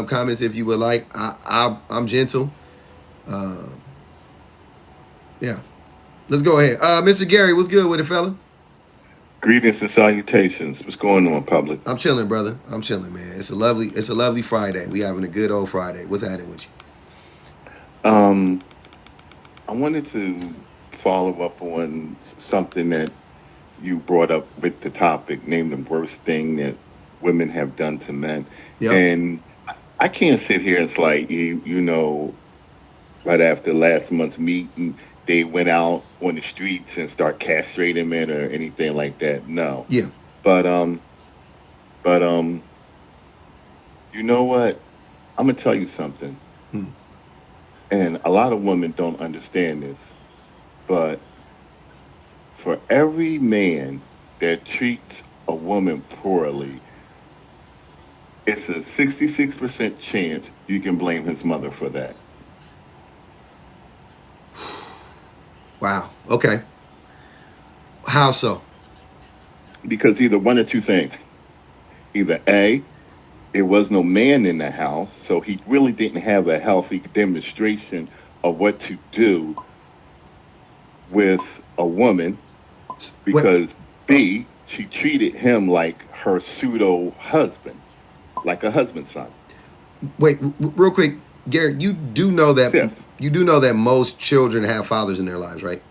comments if you would like. I'm gentle. Uh, yeah. Let's go ahead. Mr. Gary, what's good with it, fella? Greetings and salutations. What's going on, public? I'm chilling, brother. I'm chilling, man. It's a lovely Friday. We having a good old Friday. What's happening with you? Um, I wanted to follow up on something that you brought up with the topic, named the worst thing that women have done to men. Yep. And I can't sit here and it's like right after last month's meeting, they went out on the streets and start castrating men or anything like that. No. Yeah. But but you know what? I'm gonna tell you something. Hmm. And a lot of women don't understand this, but for every man that treats a woman poorly, it's a 66% chance you can blame his mother for that. Wow. Okay. How so? Because either one or two things. Either A, there was no man in the house, so he really didn't have a healthy demonstration of what to do with a woman. What? Because B, she treated him like her pseudo husband, like a husband son. Wait, real quick, Garrett. Yes. You do know that most children have fathers in their lives, right?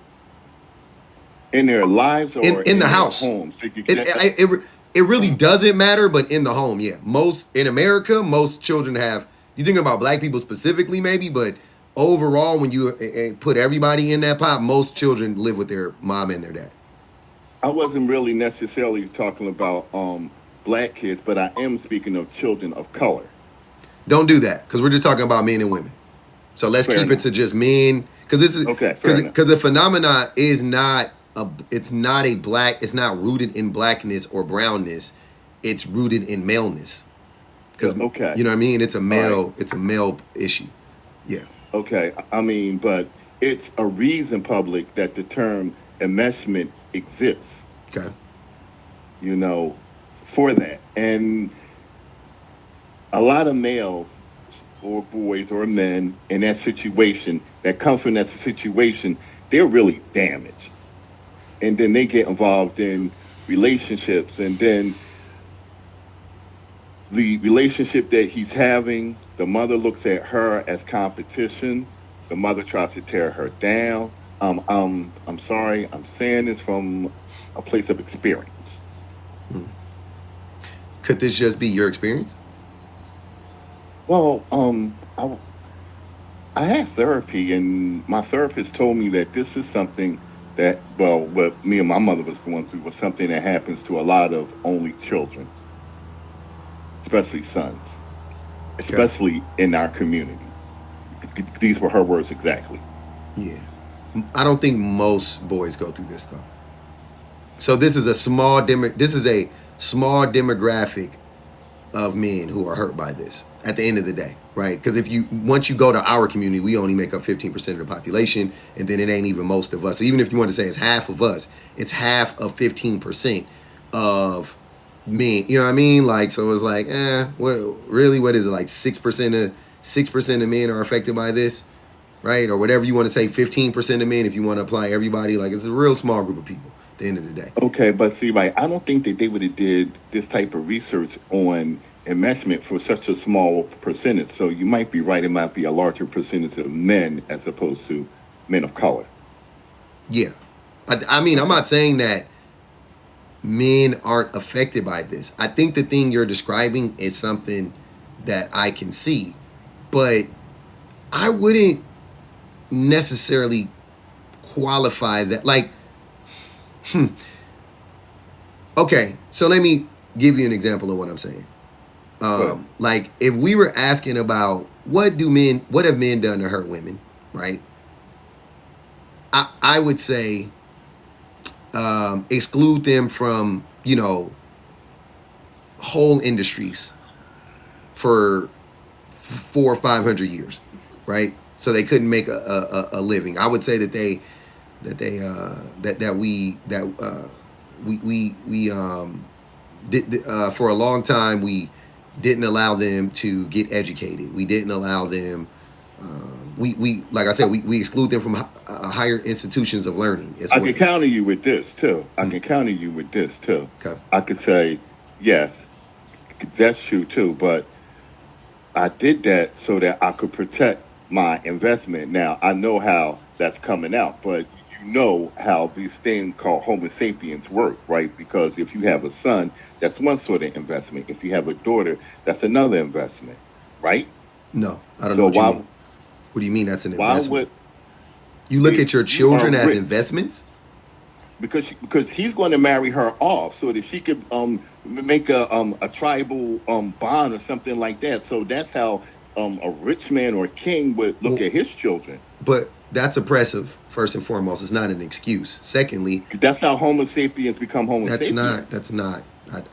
In their lives or In the in their house. homes. It it, it it really doesn't matter, but in the home, yeah. Most in America, most children have. You think about black people specifically, maybe, but overall, when you put everybody in that pot, most children live with their mom and their dad. I wasn't really necessarily talking about black kids, but I am speaking of children of color. Don't do that because we're just talking about men and women. So let's Fair keep it enough. to just men because this is Okay, fair enough. because the phenomena is not it's not a black, it's not rooted in blackness or brownness, it's rooted in maleness because Okay. you know what I mean. All right. It's a male issue. Yeah. Okay. I mean, but it's a reason, public, that the term enmeshment exists, Okay. you know, for that. And a lot of males or boys or men in that situation that come from that situation, they're really damaged. And then they get involved in relationships. And then the relationship that he's having, the mother looks at her as competition. The mother tries to tear her down. I'm sorry, I'm saying this from a place of experience. Hmm. Could this just be your experience? Well, I had therapy, and my therapist told me that this is something that, well, what me and my mother was going through was something that happens to a lot of only children, especially sons, Okay. especially in our community. These were her words exactly. Yeah. I don't think most boys go through this though. So this is a small this is a small demographic of men who are hurt by this at the end of the day, right? Because if you once you go to our community, we only make up 15% of the population, and then it ain't even most of us. So even if you want to say it's half of us, it's half of 15% of men. You know what I mean? Like so, it's like, what really? What is it? Like 6% of men are affected by this, right? Or whatever you want to say. 15% of men, if you want to apply everybody, like it's a real small group of people. At the end of the day, Okay, but see, like, I don't think that they would have did this type of research on enmeshment for such a small percentage. So you might be right; it might be a larger percentage of men as opposed to men of color. yeah. I mean, I'm Okay. not saying that men aren't affected by this. I think the thing you're describing is something that I can see, but I wouldn't necessarily qualify that. Like, okay, so let me give you an example of what I'm saying. Good. Like, if we were asking about what have men done to hurt women, right? I would say exclude them from whole industries for 400 or 500 years, right? So they couldn't make a living. I would say that we did for a long time. didn't allow them to get educated. We didn't allow them. We like I said, we exclude them from higher institutions of learning as I well. can counter you with this too. I Mm, can counter you with this too. okay. I could say, yes, that's true too, but I did that so that I could protect my investment. Now I know how that's coming out, but you know how these things called Homo sapiens work, right? Because if you have a son, that's one sort of investment. If you have a daughter, that's another investment, right? No, I don't know So what you mean. What do you mean that's an why investment? would You look if at your you are children as rich? investments? Because he's going to marry her off so that she could make a tribal bond or something like that. So that's how a rich man or king would look Well, at his children. but that's oppressive, first and foremost. It's not an excuse. Secondly, That's how Homo sapiens become Homo sapiens. that's not,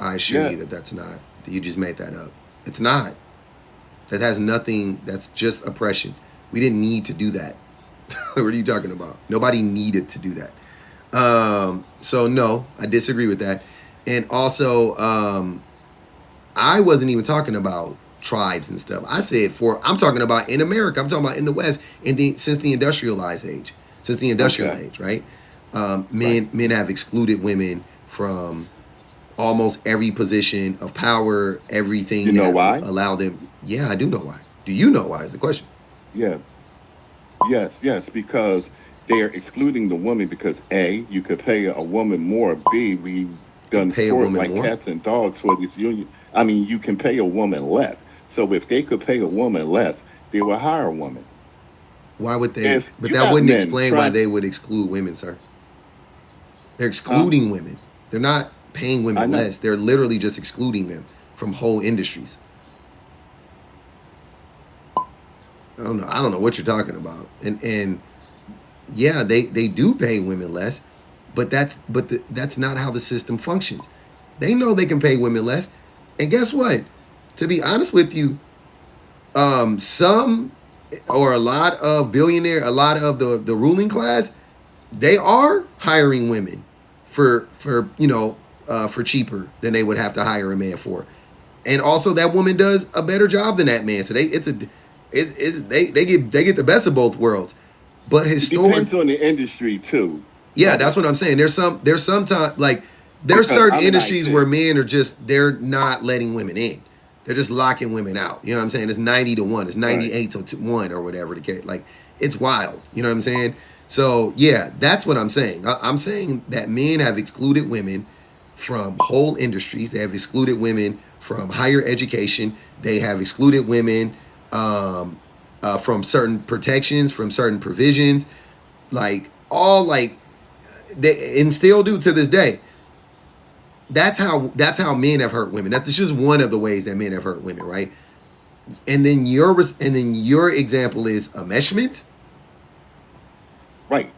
I assure Yeah, you that that's not. You just made that up. It's not. That has nothing, that's just oppression. We didn't need to do that. What are you talking about? Nobody needed to do that. So no, I disagree with that. And also, I wasn't even talking about tribes and stuff. I'm talking about in America. I'm talking about in the West, since the industrialized age, since the industrial okay, age, right? right. Men have excluded women from almost every position of power, You everything know that why? allowed them. Yeah, I do know why. Do you know why? Is the question. Yeah, yes, because they are excluding the woman because A, you could pay a woman more. B, we've You done pay a sport woman like more. cats and dogs for this union. I mean, you can pay a woman less. So if they could pay a woman less, they would hire a woman. Why would they? If But you that got wouldn't men explain why trying, they would exclude women, sir. They're huh? excluding women. They're not paying I women know. less. They're literally just excluding them from whole industries. I don't know. I don't know what you're talking about. And yeah, they do pay women less, but that's not how the system functions. They know they can pay women less, and guess what? To be honest with you, some or a lot of a lot of the ruling class, they are hiring women for cheaper than they would have to hire a man for, and also that woman does a better job than that man. So they get the best of both worlds. But It historic, depends on the industry too, yeah, that's brother. what I'm saying. There's some time like there's Because certain I'm in industries where IT. men are just they're not letting women in. They're just locking women out. You know what I'm saying? It's 90 to 1. It's Right. 98 to 1 or whatever the case. Like it's wild. You know what I'm saying? So yeah, that's what I'm saying. I'm saying that men have excluded women from whole industries. They have excluded women from higher education. They have excluded women from certain protections, from certain provisions, like all like they and still do to this day. That's how men have hurt women. That's just one of the ways that men have hurt women, right? And then your example is enmeshment. Right.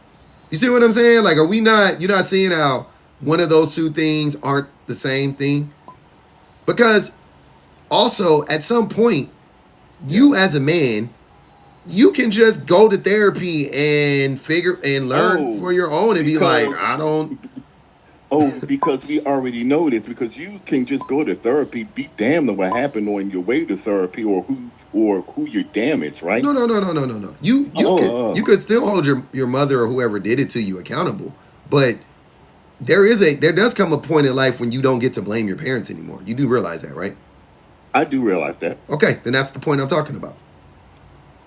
You see what I'm saying? Like, are we not? You're not seeing how one of those two things aren't the same thing? Because also at some point, Yeah. you as a man, you can just go to therapy and figure and learn for Oh, your own and be like, because I don't. because we already know this. Because you can just go to therapy, be damned what happened on your way to therapy, or who you damaged, right? No, no, no, no, no, no, no. You Oh, could you could still hold your mother or whoever did it to you accountable, but there does come a point in life when you don't get to blame your parents anymore. You do realize that, right? I do realize that. Okay, then that's the point I'm talking about.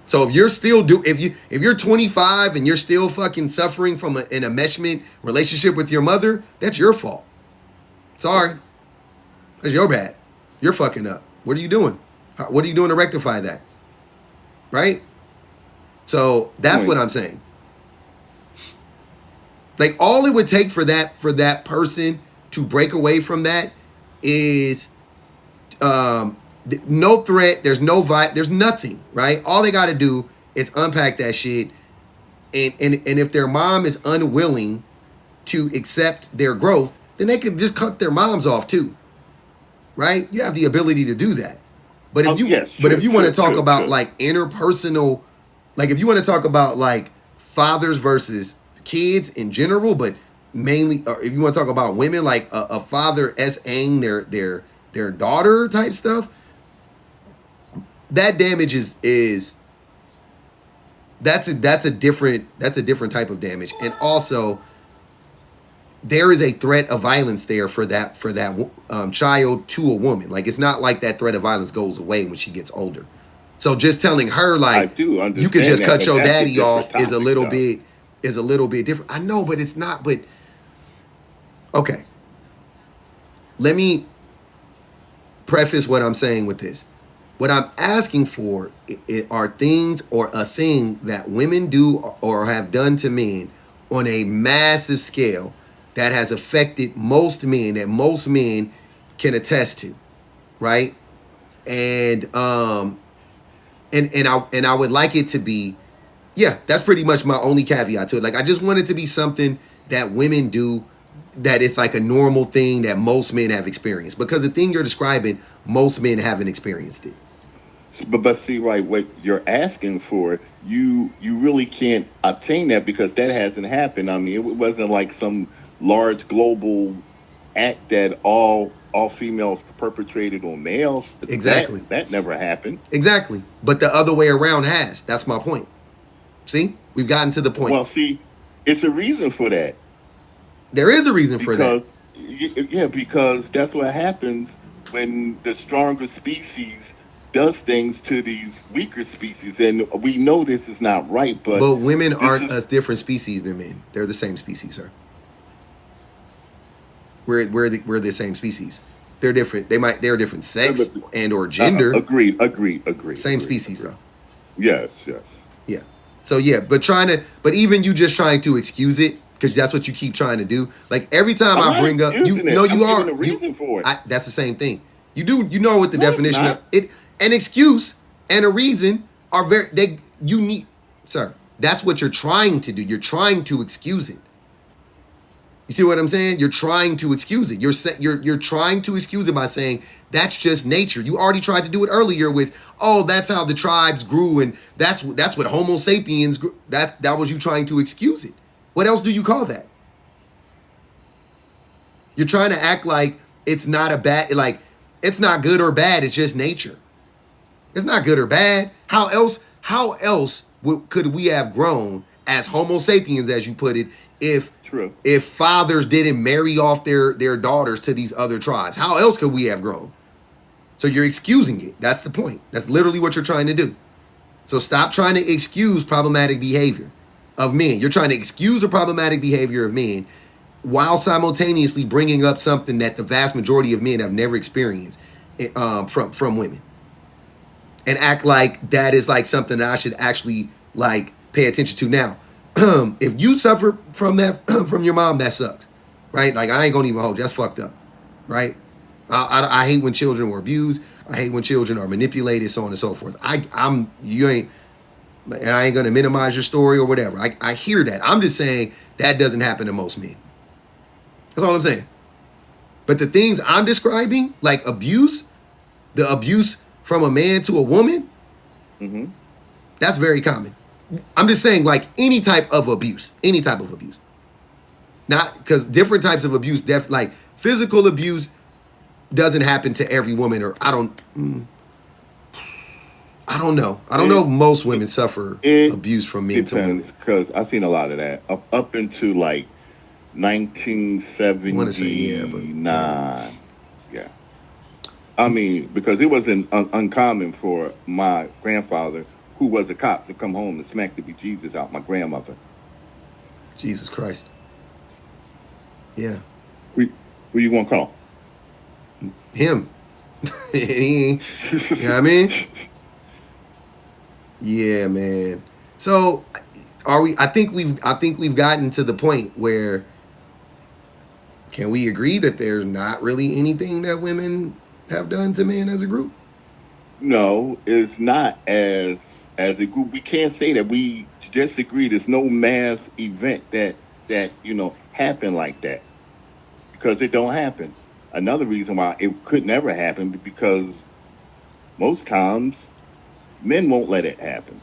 So if you're still if you're 25 and you're still fucking suffering from an enmeshment relationship with your mother, that's your fault. Sorry, that's your bad. You're fucking up. What are you doing? What are you doing to rectify that? Right? So that's what Point. I'm saying. Like all it would take for that person to break away from that is no threat. There's no there's nothing, right? All they got to do is unpack that shit, and if their mom is unwilling to accept their growth, then they can just cut their moms off too, right? You have the ability to do that. But if Oh you yes, but if true, you want to true, talk true, about true. like interpersonal, like if you want to talk about like fathers versus kids in general, but mainly, or if you want to talk about women, like a father s-ing their daughter type stuff, that damage is that's a different type of damage, and also there is a threat of violence there for that child to a woman. Like, it's not like that threat of violence goes away when she gets older. So just telling her I like do you could understand just that, cut but your that's a daddy different off is a topic, little though. bit different. I know, but it's not. But okay, let me preface what I'm saying with this. What I'm asking for are things or a thing that women do or have done to men on a massive scale that has affected most men, that most men can attest to, right? And I would like it to be, yeah, that's pretty much my only caveat to it. Like, I just want it to be something that women do, that it's like a normal thing that most men have experienced, because the thing you're describing, most men haven't experienced it. But see, right, what you're asking for, you really can't obtain that because that hasn't happened. I mean, it wasn't like some large global act that all females perpetrated on males. Exactly. That never happened. Exactly. But the other way around has. That's my point. See? We've gotten to the point. Well, see, it's a reason for that There is a reason for that. because yeah, because that's what happens when the stronger species does things to these weaker species, and we know this is not right, but But women this aren't is a different species than men. They're the same species, sir. We're the same species. They're different. They're different sex and or gender. Same species agreed. though. Yes, yes. Yeah. So yeah, but even you just trying to excuse it, because that's what you keep trying to do. Like, every time I'm I not bring up you, excusing no, it. I'm you giving are a you. reason for it. That's the same thing. You know what the No, it's definition of not. it, an excuse and a reason are very they you need, sir. That's what you're trying to do. You're trying to excuse it. You see what I'm saying? You're trying to excuse it. You're trying to excuse it by saying that's just nature. You already tried to do it earlier with, oh, that's how the tribes grew, and that's what Homo sapiens grew. That was you trying to excuse it. What else do you call that? You're trying to act like it's not a bad, like it's not good or bad. It's just nature. It's not good or bad. How else? Could we have grown as Homo sapiens, as you put it, if True. fathers didn't marry off their daughters to these other tribes? How else could we have grown? So you're excusing it. That's the point. That's literally what you're trying to do. So stop trying to excuse problematic behavior of men. You're trying to excuse the problematic behavior of men while simultaneously bringing up something that the vast majority of men have never experienced, from women, and act like that is like something that I should actually like pay attention to. Now, if you suffer from that from your mom, that sucks, right? Like, I ain't gonna even hold you. That's fucked up, right? I hate when children are abused. I hate when children are manipulated, so on and so forth. You ain't, and I ain't gonna minimize your story or whatever. I hear that. I'm just saying that doesn't happen to most men. That's all I'm saying. But the things I'm describing, like abuse, the abuse from a man to a woman, Hmm. that's very common. I'm just saying, like, any type of abuse. Not because different types of abuse, like physical abuse doesn't happen to every woman, or I don't know. I don't know It, if most women suffer it abuse from men to depends women. because I've seen a lot of that up into like I want to say yeah, but yeah. 1979. Yeah. I mean, because it wasn't uncommon for my grandfather, who was a cop, to come home and smack the bejesus out my grandmother. Jesus Christ. Yeah. Who, who you gonna call? Him. You know what I mean? Yeah, man. So are we I think we've gotten to the point where, can we agree that there's not really anything that women have done to men as a group? No, it's not as a group. We can't say that. We just agree there's no mass event that happen like that because it don't happen. Another reason why it could never happen because most times men won't let it happen.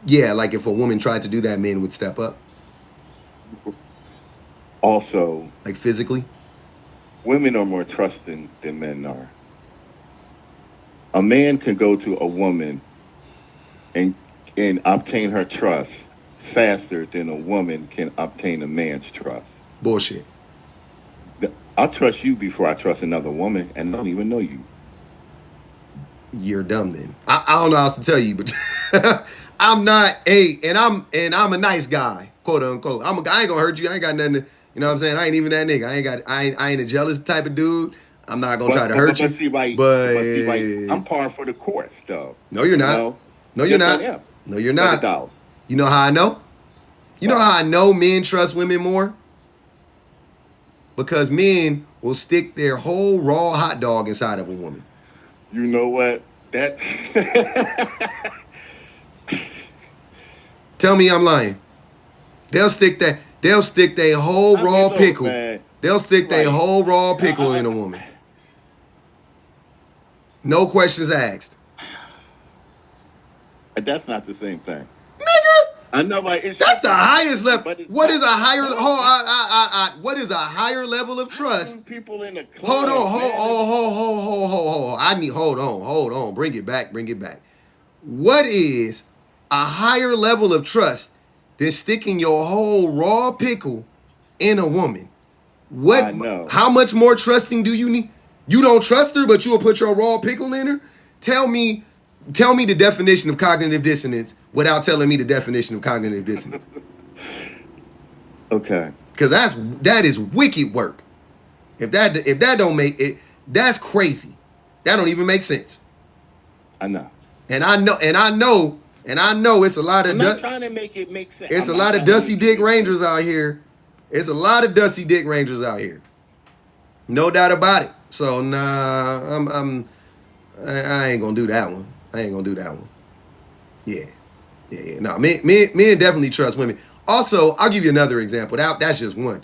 Yeah, like if a woman tried to do that, men would step up, Also, like physically. women are more trusting than men are. A man can go to a woman and obtain her trust faster than a woman can obtain a man's trust. Bullshit. I'll trust you before I trust another woman, and I don't even know you. You're dumb then. I don't know how else to tell you, but I'm not I'm a nice guy, quote unquote. I ain't gonna hurt you. I ain't got nothing to, you know what I'm saying? I ain't even that nigga. I ain't a jealous type of dude. I'm not gonna try to hurt you. I'm par for the course, though. No, you're not. No, you're Yes, not. I am. No, you're Without a not. doubt. You know how I know? You know how I know men trust women more? Because men will stick their whole raw hot dog inside of a woman. You know what? That Tell me I'm lying. They'll stick their whole raw pickle. Man. They'll stick their whole raw pickle in a woman. No questions asked. That's not the same thing. Nigga! I know, like that's the highest level. What is a higher? What is a higher level of trust? People in the club. Hold on. I need. Hold on. Bring it back. What is a higher level of trust than sticking your whole raw pickle in a woman? What? I know. How much more trusting do you need? You don't trust her, but you will put your raw pickle in her. Tell me the definition of cognitive dissonance without telling me the definition of cognitive dissonance. Okay. Because that is wicked work. If that don't make it, that's crazy. That don't even make sense. I know. And I know it's a lot of. I'm not trying to make it make sense. It's a lot of dusty dick rangers out here. It's a lot of dusty dick rangers out here. No doubt about it. So nah, I ain't gonna do that one. Yeah. No, men definitely trust women. Also, I'll give you another example. That's just one.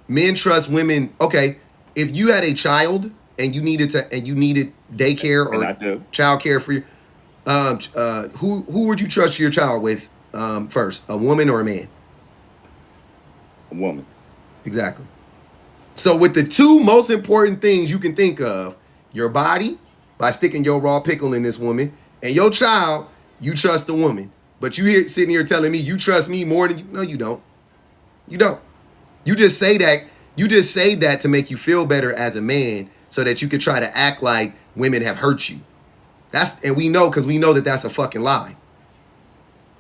Men trust women. Okay, if you had a child and you needed daycare or child care for you, who would you trust your child with first? A woman or a man? A woman. Exactly. So with the two most important things you can think of, your body, by sticking your raw pickle in this woman, and your child, you trust the woman. But you sitting here telling me you trust me more than you. No, you don't. You don't. You just say that. You just say that to make you feel better as a man, so that you could try to act like women have hurt you. And we know because we know that that's a fucking lie.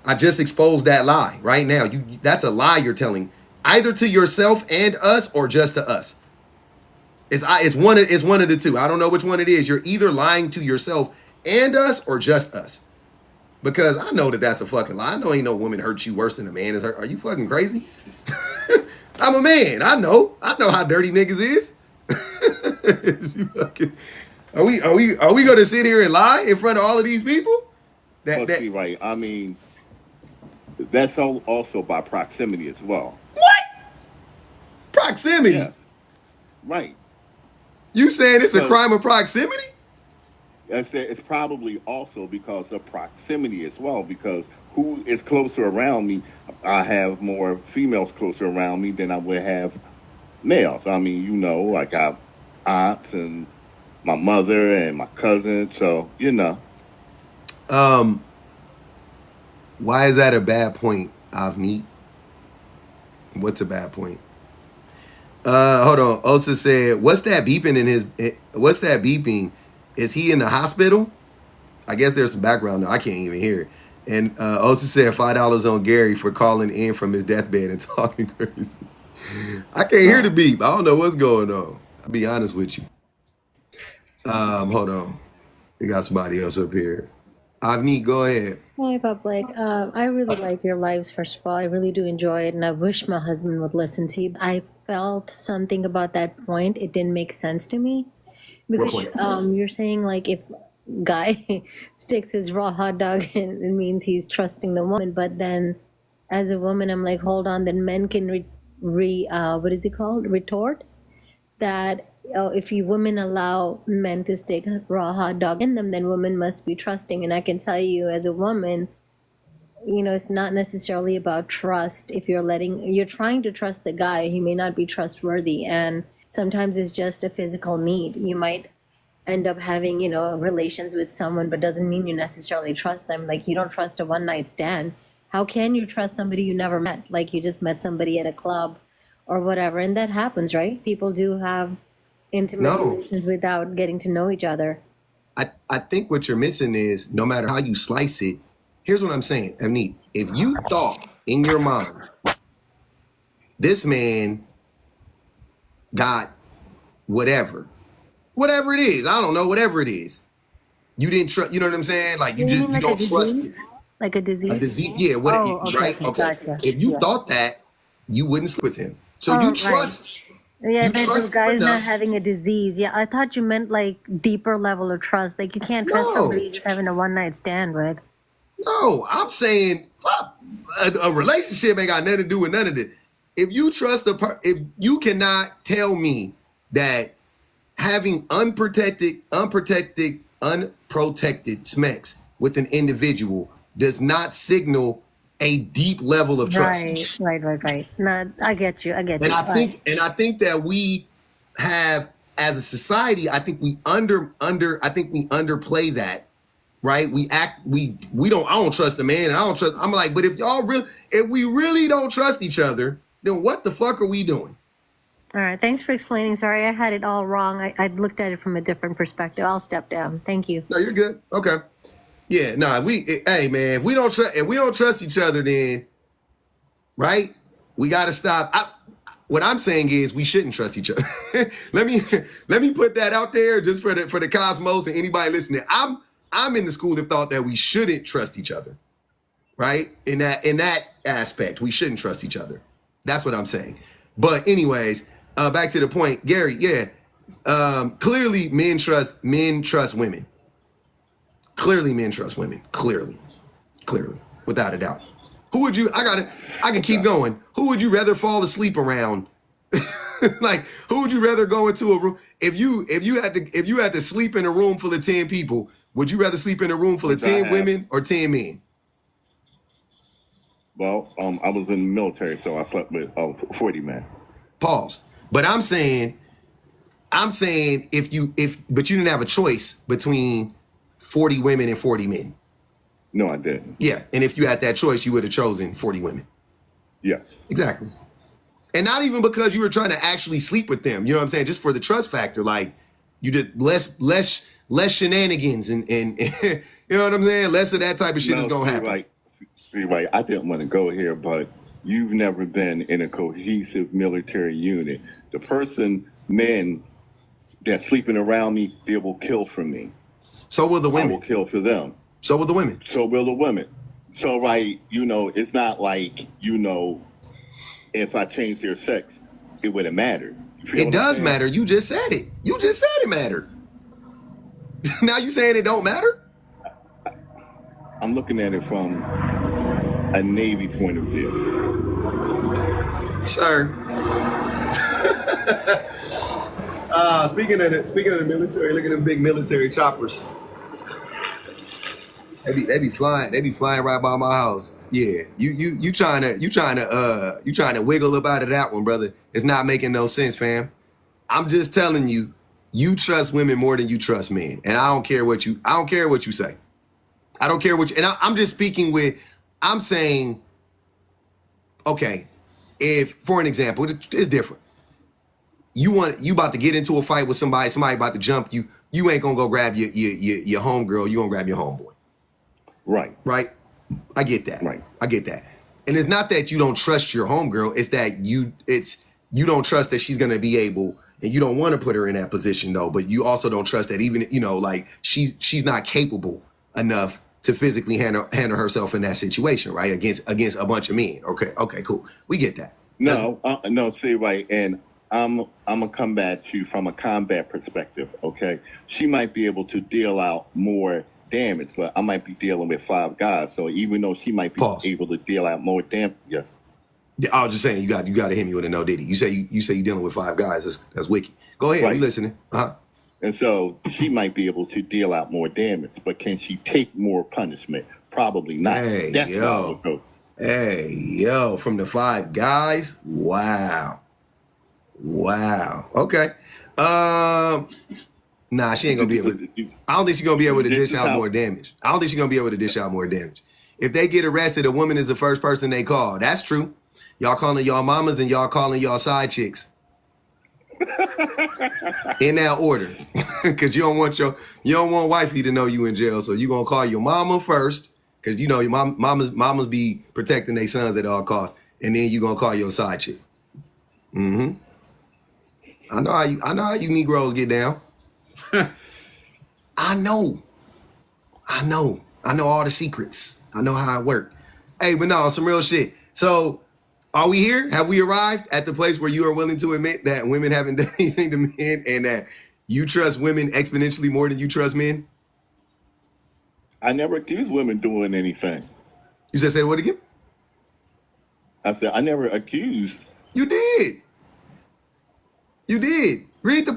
I just exposed that lie right now. That's a lie you're telling, either to yourself and us, or just to us. It's one of the two. I don't know which one it is. You're either lying to yourself and us, or just us. Because I know that that's a fucking lie. I know ain't no woman hurt you worse than a man is hurt. Are you fucking crazy? I'm a man. I know how dirty niggas is. Are we gonna sit here and lie in front of all of these people? See, right. I mean, that's also by proximity as well. What? Proximity? Yeah. Right. You saying it's a crime of proximity? I said it's probably also because of proximity as well, because who is closer around me? I have more females closer around me than I would have males. I mean, like I have aunts and my mother and my cousins, so Why is that a bad point, Avneet? What's a bad point? Hold on. Osa said, what's that beeping what's that beeping? Is he in the hospital? I guess there's some background. No, I can't even hear it. And Osa said $5 on Gary for calling in from his deathbed and talking crazy. I can't hear the beep. I don't know what's going on. I'll be honest with you. Hold on. We got somebody else up here. Avneet, go ahead. Hi, Public. I really like your lives, first of all. I really do enjoy it, and I wish my husband would listen to you. I felt something about that point. It didn't make sense to me. Because you're saying, like, if guy sticks his raw hot dog in, it means he's trusting the woman. But then, as a woman, I'm like, hold on, then men can what is it called? Retort that if women allow men to stick a raw hot dog in them, then women must be trusting. And I can tell you, as a woman, it's not necessarily about trust. If you're trying to trust the guy, he may not be trustworthy, and sometimes it's just a physical need. You might end up having, relations with someone, but doesn't mean you necessarily trust them. Like, you don't trust a one night stand. How can you trust somebody you never met? Like, you just met somebody at a club or whatever, and that happens, right? People do have intimate No, relations without getting to know each other. I think what you're missing is no matter how you slice it, here's what I'm saying. Amneet, if you thought in your mind, this man got whatever it is, I don't know, whatever it is, you didn't trust, you know what I'm saying? Like You mean you like a don't trust it. disease? Like a A disease? disease, yeah, what, Oh, okay, right? okay, Okay. gotcha. If you Yeah. thought that, you wouldn't sleep with him. So Oh, right. Yeah, you but the trust him guy's not enough. having a disease. Yeah, I thought you meant like deeper level of trust. Like, you can't trust somebody No, you're just having a one night stand with. no, I'm saying fuck, a relationship ain't got nothing to do with none of this. If you trust if you cannot tell me that having unprotected sex with an individual does not signal a deep level of Right, trust. right. No, I get you. I get And you. I think that we have, as a society, I think we underplay that, right? We don't, I don't trust the man, and I don't trust, I'm like, but if we really don't trust each other, then what the fuck are we doing? All right. Thanks for explaining. Sorry, I had it all wrong. I looked at it from a different perspective. I'll step down. Thank you. No, you're good. Okay. Yeah, nah, hey man, if we don't trust each other, then right, we got to stop. What I'm saying is we shouldn't trust each other. let me put that out there just for the cosmos and anybody listening. I'm in the school that thought that we shouldn't trust each other, right? In that aspect, we shouldn't trust each other. That's what I'm saying. But anyways, back to the point, Gary. Yeah, clearly men trust women. Clearly men trust women. Clearly, without a doubt. Who would you? I can keep going. Who would you rather fall asleep around? Like, who would you rather go into a room? If you had to sleep in a room full of 10 people, would you rather sleep in a room full of 10 women or 10 men? Well, I was in the military, so I slept with 40 men. Pause. But I'm saying but you didn't have a choice between 40 women and 40 men. No, I didn't. Yeah, and if you had that choice, you would have chosen 40 women. Yes. Exactly. And not even because you were trying to actually sleep with them. You know what I'm saying? Just for the trust factor. Like, you did less shenanigans and you know what I'm saying? Less of that type of shit is gonna happen. Right. I didn't want to go here, but you've never been in a cohesive military unit. The men that's sleeping around me, they will kill for me. So will the women. I will kill for them. So will the women. So will the women. So, right, it's not like, if I changed their sex, it wouldn't matter. It does matter. You just said it. You just said it mattered. Now you saying it don't matter? I'm looking at it from a Navy point of view. Sir. Speaking of the military, look at them big military choppers. They be flying right by my house. Yeah, you trying to wiggle up out of that one, brother. It's not making no sense, fam. I'm just telling you, you trust women more than you trust men, and I don't care what you say. I don't care what you, and I'm just speaking I'm saying, okay, if for an example, it's different. You about to get into a fight with somebody about to jump you. You ain't gonna go grab your homegirl. You gonna grab your homeboy. Right. I get that. Right. I get that. And it's not that you don't trust your homegirl. It's that you don't trust that she's gonna be able, and you don't want to put her in that position though. But you also don't trust that even like she's not capable enough to physically handle herself in that situation, right? Against a bunch of men. Okay, cool. We get that. No, see, right, and I'm gonna come at you from a combat perspective. Okay, she might be able to deal out more damage, but I might be dealing with 5 guys. So even though she might be able to deal out more damage, yeah. I was just saying you got to hit me with a no diddy. You say you dealing with 5 guys. That's wicked. Go ahead, right. We listening. And so she might be able to deal out more damage, but can she take more punishment? Probably not. Hey, yo, from the 5 guys? Wow. Okay. Nah, she ain't gonna be able to. I don't think she's gonna be able to dish out more damage. I don't think she's gonna be able to dish out more damage. If they get arrested, a woman is the first person they call. That's true. Y'all calling y'all mamas and y'all calling y'all side chicks. In that order. Cause you don't want wifey to know you in jail. So you gonna call your mama first. Cause you know your mamas be protecting their sons at all costs. And then you gonna call your side chick. Mm-hmm. I know how you Negroes get down. I know all the secrets. I know how it works. Hey, but no, some real shit. So, are we here? Have we arrived at the place where you are willing to admit that women haven't done anything to men and that you trust women exponentially more than you trust men? I never accused women doing anything. You said say what again? I said I never accused. You did. You did.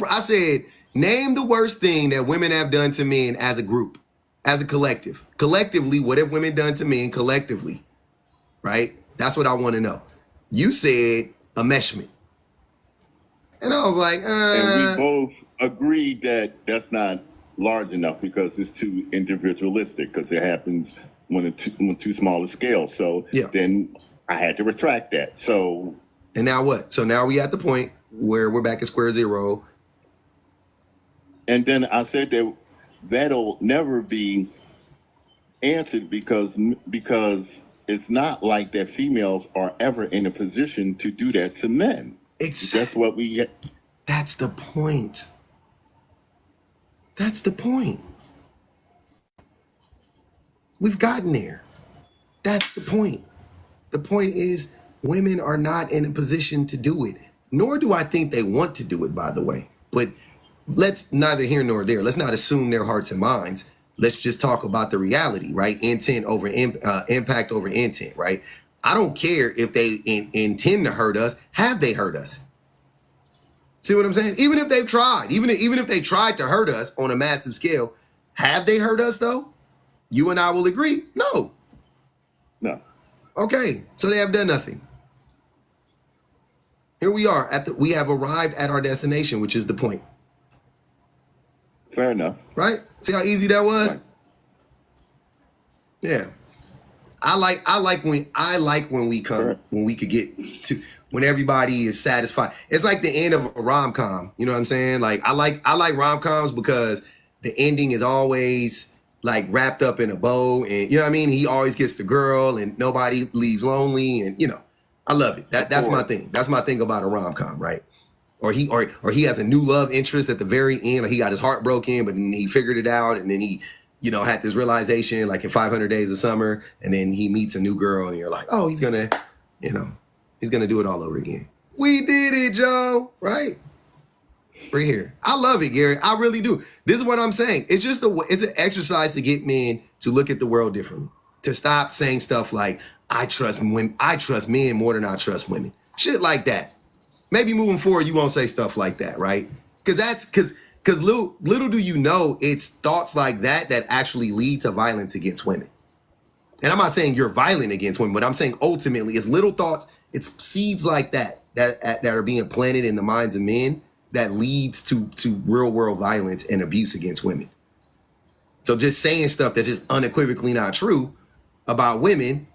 I said, name the worst thing that women have done to men as a group, as a collective. Collectively, what have women done to men collectively? Right? That's what I want to know. You said enmeshment. And I was like, And we both agreed that that's not large enough because it's too individualistic because it happens when it's too small a scale. So then I had to retract that. So. And now what? So now we at the point where we're back at square zero. And then I said that that'll never be answered because it's not like that females are ever in a position to do that to men. Exactly. That's what we. That's the point. That's the point. We've gotten there. That's the point. The point is women are not in a position to do it. Nor do I think they want to do it, by the way. But let's neither here nor there. Let's not assume their hearts and minds. Let's just talk about the reality, right? Intent over impact over intent, right? I don't care if they intend to hurt us. Have they hurt us? See what I'm saying? Even if they've tried, even if they tried to hurt us on a massive scale, have they hurt us though? You and I will agree, no. No. Okay, so they have done nothing. Here we are we have arrived at our destination, which is the point. Fair enough. Right? See how easy that was? Right. Yeah. I like when we come, sure. When we could get to when everybody is satisfied. It's like the end of a rom-com. You know what I'm saying? Like I like rom-coms because the ending is always like wrapped up in a bow, and you know what I mean? He always gets the girl and nobody leaves lonely, and you know, I love it. That's my thing. That's my thing about a rom-com, right? Or he has a new love interest at the very end. Like he got his heart broken, but then he figured it out, and then he, you know, had this realization like in 500 Days of Summer, and then he meets a new girl, and you're like, oh, he's gonna do it all over again. We did it, Joe. Right? We're here. I love it, Gary. I really do. This is what I'm saying. It's just it's an exercise to get men to look at the world differently. To stop saying stuff like, I trust men more than I trust women. Shit like that. Maybe moving forward, you won't say stuff like that, right? Because little do you know, it's thoughts like that actually lead to violence against women. And I'm not saying you're violent against women, but I'm saying ultimately it's little thoughts, it's seeds like that are being planted in the minds of men that leads to real world violence and abuse against women. So just saying stuff that's just unequivocally not true about women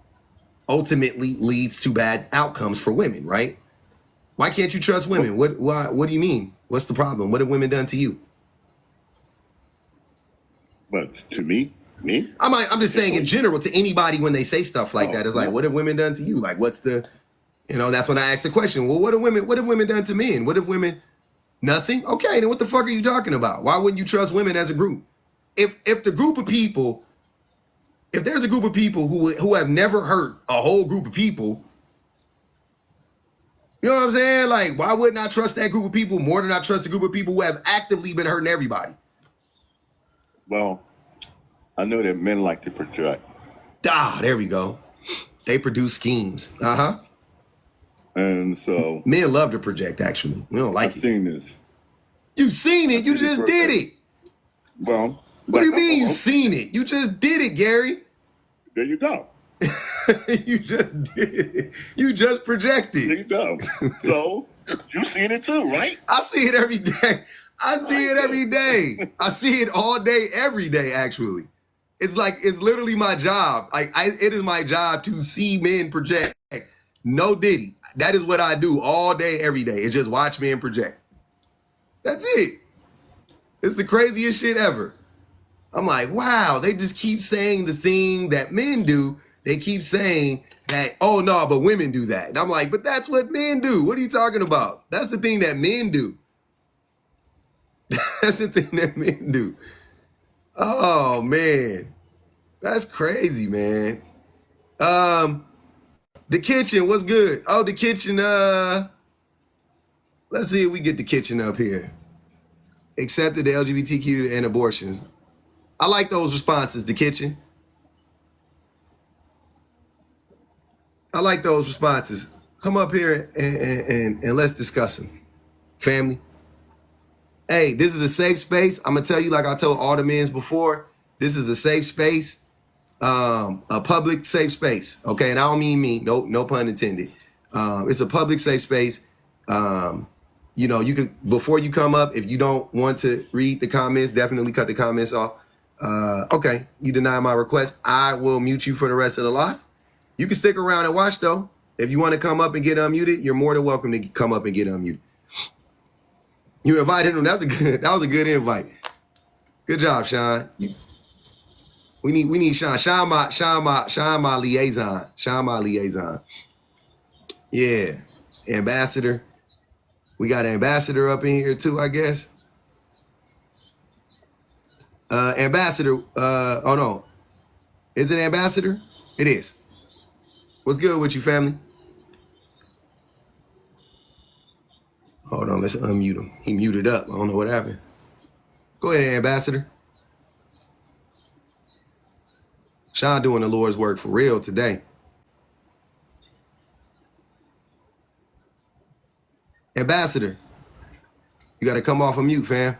ultimately leads to bad outcomes for women, right? Why can't you trust women? What do you mean? What's the problem? What have women done to you? But to me? I'm just saying in general to anybody when they say stuff like that. It's like, what have women done to you? Like, what's the, you know, that's when I ask the question. Well, what have women done to men? What have women, nothing? Okay, then what the fuck are you talking about? Why wouldn't you trust women as a group? If there's a group of people who have never hurt a whole group of people, you know what I'm saying? Like, why wouldn't I trust that group of people more than I trust a group of people who have actively been hurting everybody? Well, I know that men like to project. There we go. They produce schemes. Uh-huh. And so... Men love to project, actually. We don't like it. I've seen this. You've seen it. You just did it. Well... What do you mean you've seen it? You just did it, Gary. There you go. You just did it. You just projected. There you go. So, you've seen it too, right? I see it every day. I see it every day. I see it all day, every day, actually. It's like, it's literally my job. It is my job to see men project. No diddy. That is what I do all day, every day. It's just watch men project. That's it. It's the craziest shit ever. I'm like, wow, they just keep saying the thing that men do. They keep saying that, oh no, but women do that. And I'm like, but that's what men do. What are you talking about? That's the thing that men do. That's the thing that men do. Oh man. That's crazy, man. The kitchen, what's good? Oh, the kitchen, let's see if we get the kitchen up here. Accepted the LGBTQ and abortions. I like those responses, the kitchen. I like those responses. Come up here and let's discuss them. Family. Hey, this is a safe space. I'm gonna tell you, like I told all the men before, this is a safe space, a public safe space. Okay, and I don't mean me, no pun intended. It's a public safe space. You know, you could, before you come up, if you don't want to read the comments, definitely cut the comments off. Okay, you deny my request. I will mute you for the rest of the live. You can stick around and watch though. If you want to come up and get unmuted, you're more than welcome to come up and get unmuted. You invited him. That was a good invite. Good job, Sean. We need Sean. Sean my liaison. Sean my liaison. Yeah. Ambassador. We got an ambassador up in here too, I guess. Ambassador, oh no. Is it ambassador? It is. What's good with you, family? Hold on, let's unmute him. He muted up. I don't know what happened. Go ahead, ambassador. Sean doing the Lord's work for real today. Ambassador, you got to come off of mute, fam.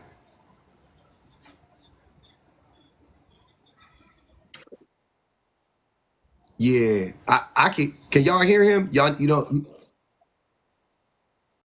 Yeah, I can y'all hear him? Y'all, you know,